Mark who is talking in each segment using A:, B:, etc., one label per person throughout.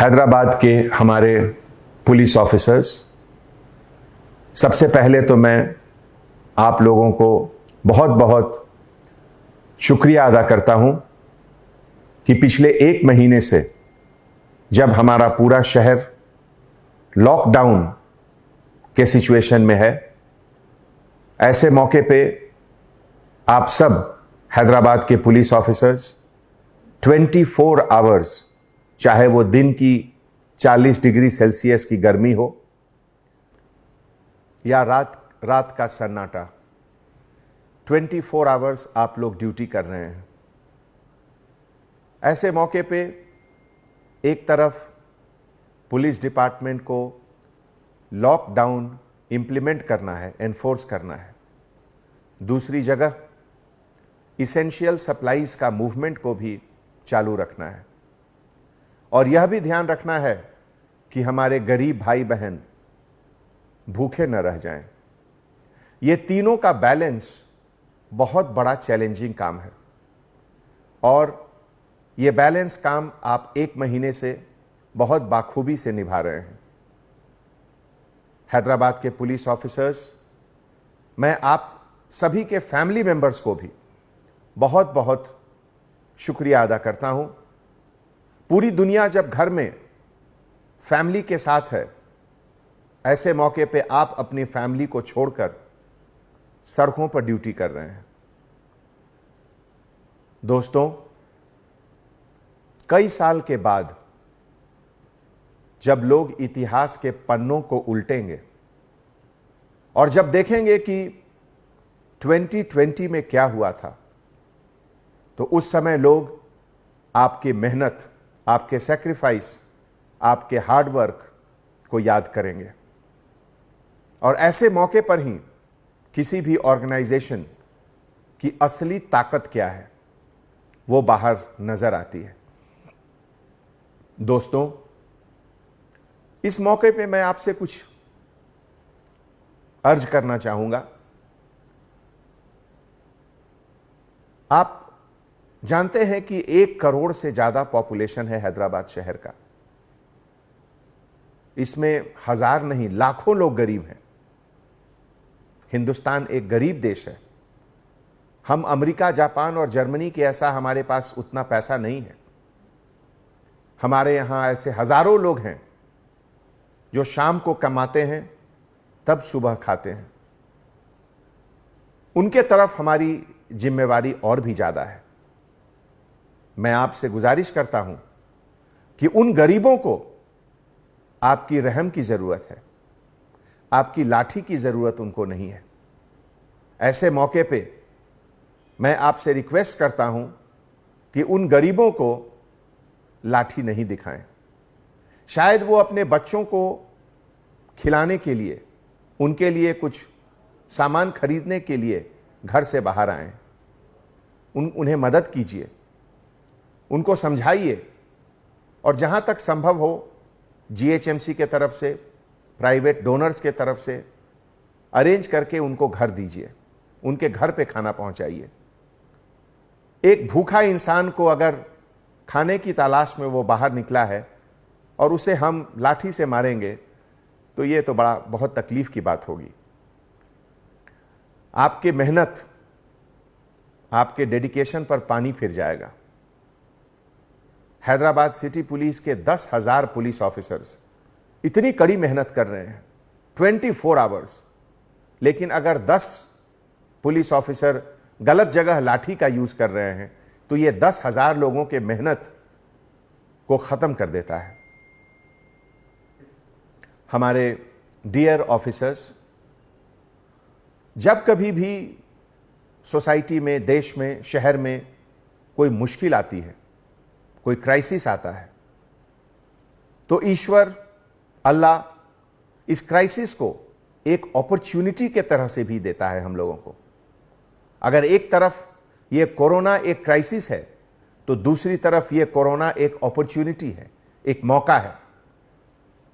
A: हैदराबाद के हमारे police officers, सबसे पहले तो मैं आप लोगों को बहुत बहुत शुक्रिया अदा करता हूं कि पिछले 1 महीने से जब हमारा पूरा शहर लॉकडाउन के सिचुएशन में है, ऐसे मौके पे आप सब हैदराबाद के पुलिस ऑफिसर्स 24 आवर्स, चाहे वो दिन की 40 डिग्री सेल्सियस की गर्मी हो या रात का सन्नाटा, 24 आवर्स आप लोग ड्यूटी कर रहे हैं। ऐसे मौके पे एक तरफ पुलिस डिपार्टमेंट को लॉकडाउन इंप्लीमेंट करना है, एनफोर्स करना है, दूसरी जगह इसेंशियल सप्लाईज का मूवमेंट को भी चालू रखना है और यह भी ध्यान रखना है कि हमारे गरीब भाई बहन भूखे न रह जाएं। ये तीनों का बैलेंस बहुत बड़ा चैलेंजिंग काम है और ये बैलेंस काम आप 1 महीने से बहुत बाखूबी से निभा रहे हैं। हैदराबाद के पुलिस ऑफिसर्स, मैं आप सभी के फैमिली मेंबर्स को भी बहुत बहुत शुक्रिया अदा करता हूं। पूरी दुनिया जब घर में फैमिली के साथ है, ऐसे मौके पे आप अपनी फैमिली को छोड़कर सड़कों पर ड्यूटी कर रहे हैं। दोस्तों, कई साल के बाद जब लोग इतिहास के पन्नों को उल्टेंगे और जब देखेंगे कि 2020 में क्या हुआ था, तो उस समय लोग आपकी मेहनत, आपके सैक्रिफाइस, आपके हार्डवर्क को याद करेंगे और ऐसे मौके पर ही किसी भी ऑर्गेनाइजेशन की असली ताकत क्या है वो बाहर नजर आती है। दोस्तों, इस मौके पे मैं आपसे कुछ अर्ज करना चाहूंगा। आप जानते हैं कि 1 करोड़ से ज्यादा पॉपुलेशन है हैदराबाद शहर का। इसमें हजार नहीं, लाखों लोग गरीब हैं। हिंदुस्तान एक गरीब देश है। हम अमेरिका, जापान और जर्मनी के ऐसा हमारे पास उतना पैसा नहीं है। हमारे यहां ऐसे हजारों लोग हैं जो शाम को कमाते हैं तब सुबह खाते हैं। उनके तरफ हमारी जिम्मेवारी और भी ज्यादा है। मैं आपसे गुजारिश करता हूं कि उन गरीबों को आपकी रहम की जरूरत है, आपकी लाठी की जरूरत उनको नहीं है। ऐसे मौके पे मैं आपसे रिक्वेस्ट करता हूं कि उन गरीबों को लाठी नहीं दिखाएं। शायद वो अपने बच्चों को खिलाने के लिए, उनके लिए कुछ सामान खरीदने के लिए घर से बाहर आएं। उन्हें मदद कीजिए, उनको समझाइए और जहां तक संभव हो जीएचएमसी के तरफ से, प्राइवेट डोनर्स के तरफ से अरेंज करके उनको घर दीजिए, उनके घर पे खाना पहुंचाइए। एक भूखा इंसान को अगर खाने की तलाश में वो बाहर निकला है और उसे हम लाठी से मारेंगे तो ये तो बहुत तकलीफ की बात होगी। आपकी मेहनत, आपके डेडिकेशन पर पानी फिर जाएगा। हैदराबाद सिटी पुलिस के 10,000 पुलिस ऑफिसर्स इतनी कड़ी मेहनत कर रहे हैं 24 आवर्स, लेकिन अगर 10 पुलिस ऑफिसर गलत जगह लाठी का यूज कर रहे हैं तो ये 10,000 लोगों के मेहनत को खत्म कर देता है। हमारे डियर ऑफिसर्स, जब कभी भी सोसाइटी में, देश में, शहर में कोई मुश्किल आती है, कोई क्राइसिस आता है, तो ईश्वर, अल्लाह इस क्राइसिस को एक अपॉर्चुनिटी के तरह से भी देता है हम लोगों को। अगर एक तरफ ये कोरोना एक क्राइसिस है तो दूसरी तरफ ये कोरोना एक अपॉर्चुनिटी है, एक मौका है।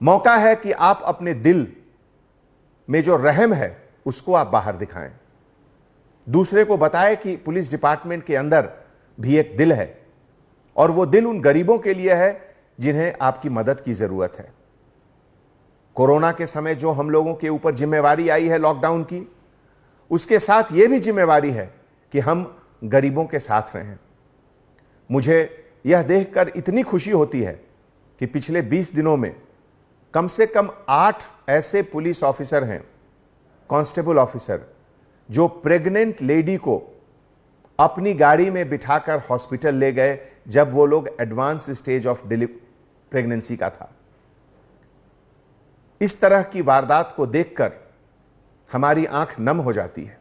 A: मौका है कि आप अपने दिल में जो रहम है उसको आप बाहर दिखाएं, दूसरे को बताएं कि पुलिस डिपार्टमेंट के अंदर भी एक दिल है और वो दिल उन गरीबों के लिए है जिन्हें आपकी मदद की जरूरत है। कोरोना के समय जो हम लोगों के ऊपर जिम्मेवारी आई है लॉकडाउन की, उसके साथ यह भी जिम्मेवारी है कि हम गरीबों के साथ रहें। मुझे यह देखकर इतनी खुशी होती है कि पिछले 20 दिनों में कम से कम 8 ऐसे पुलिस ऑफिसर हैं, कांस्टेबल ऑफिसर, जो प्रेग्नेंट लेडी को अपनी गाड़ी में बिठाकर हॉस्पिटल ले गए जब वो लोग एडवांस स्टेज ऑफ प्रेगनेंसी का था। इस तरह की वारदात को देखकर हमारी आंख नम हो जाती है।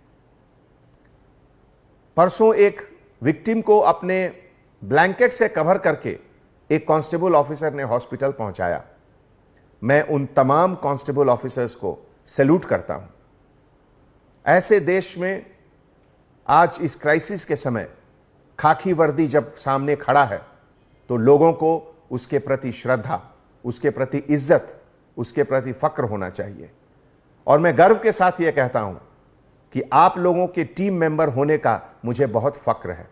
A: परसों एक विक्टिम को अपने ब्लैंकेट से कवर करके एक कांस्टेबल ऑफिसर ने हॉस्पिटल पहुंचाया। मैं उन तमाम कांस्टेबल ऑफिसर्स को सैल्यूट करता हूं। ऐसे देश में आज इस क्राइसिस के समय खाकी वर्दी जब सामने खड़ा है तो लोगों को उसके प्रति श्रद्धा, उसके प्रति इज्जत, उसके प्रति फक्र होना चाहिए। और मैं गर्व के साथ यह कहता हूं कि आप लोगों के टीम मेंबर होने का मुझे बहुत फक्र है।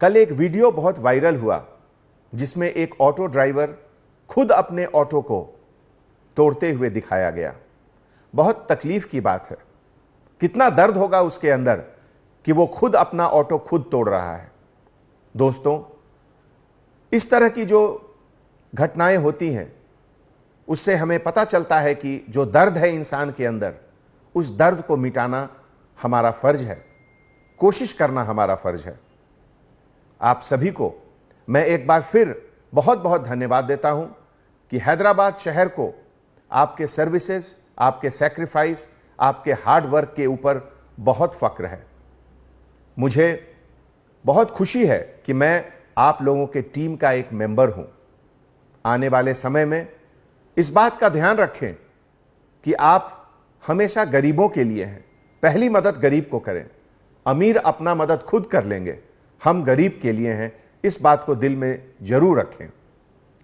A: कल एक वीडियो बहुत वायरल हुआ जिसमें एक ऑटो ड्राइवर खुद अपने ऑटो को तोड़ते हुए दिखाया गया। बहुत तकलीफ की बात है। कितना दर्द होगा उसके अंदर कि वो खुद अपना ऑटो खुद तोड़ रहा है। दोस्तों, इस तरह की जो घटनाएं होती हैं उससे हमें पता चलता है कि जो दर्द है इंसान के अंदर, उस दर्द को मिटाना हमारा फर्ज है, कोशिश करना हमारा फर्ज है। आप सभी को मैं एक बार फिर बहुत बहुत धन्यवाद देता हूं कि हैदराबाद शहर को आपके सर्विसेज, आपके सैक्रिफाइस, आपके हार्ड वर्क के ऊपर बहुत फक्र है। मुझे बहुत खुशी है कि मैं आप लोगों के टीम का एक मेंबर हूं। आने वाले समय में इस बात का ध्यान रखें कि आप हमेशा गरीबों के लिए हैं। पहली मदद गरीब को करें। अमीर अपना मदद खुद कर लेंगे, हम गरीब के लिए हैं। इस बात को दिल में जरूर रखें।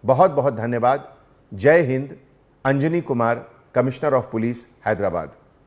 A: बहुत बहुत धन्यवाद। जय Hind. Anjani Kumar, commissioner of police, Hyderabad.